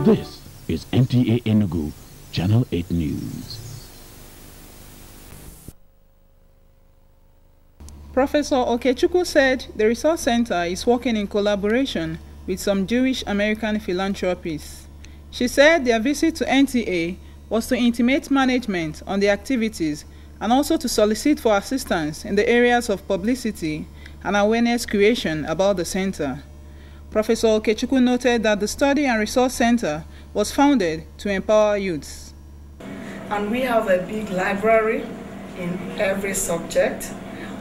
This is NTA Enugu, Channel 8 News. Professor Okechukwu said the resource center is working in collaboration with some Jewish American philanthropists. She said their visit to NTA was to intimate management on the activities and also to solicit for assistance in the areas of publicity and awareness creation about the center. Professor Okechukwu noted that the Study and Resource Center was founded to empower youths. And we have a big library in every subject.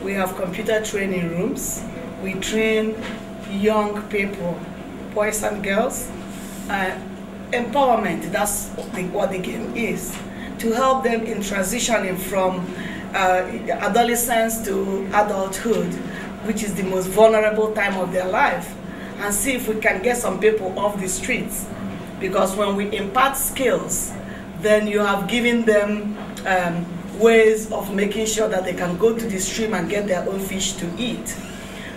We have computer training rooms. We train young people, boys and girls. Empowerment, that's what the game is, to help them in transitioning from adolescence to adulthood, which is the most vulnerable time of their life, and see if we can get some people off the streets. Because when we impart skills, then you have given them ways of making sure that they can go to the stream and get their own fish to eat.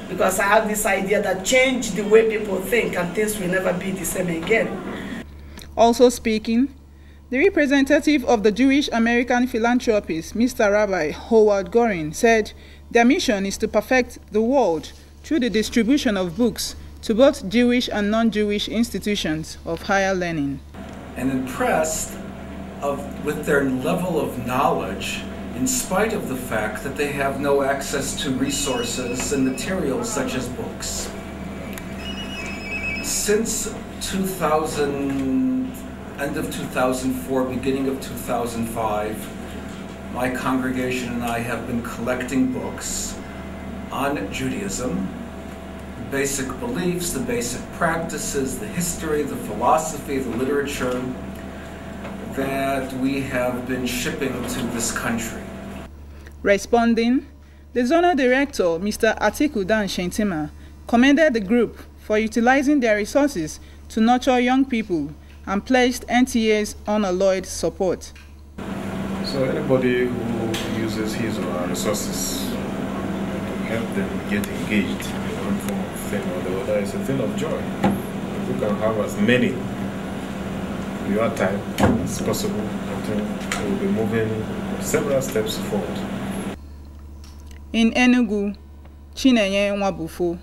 Because I have this idea that change the way people think and things will never be the same again. Also speaking, the representative of the Jewish American philanthropist, Mr. Rabbi Howard Gorin, said their mission is to perfect the world through the distribution of books to both Jewish and non-Jewish institutions of higher learning. And impressed with their level of knowledge, in spite of the fact that they have no access to resources and materials such as books. Since 2000, end of 2004, beginning of 2005, my congregation and I have been collecting books on Judaism, the basic beliefs, the basic practices, the history, the philosophy, the literature that we have been shipping to this country. Responding, the Zonal Director, Mr. Atiku Dan Shentima, commended the group for utilizing their resources to nurture young people and pledged NTA's unalloyed support. So anybody who uses his or her resources to help them get engaged in one form of thing or the other is a thing of joy. If we can have as many your time as possible, I think we will be moving several steps forward. In Enugu, Chinenye Nwabufo.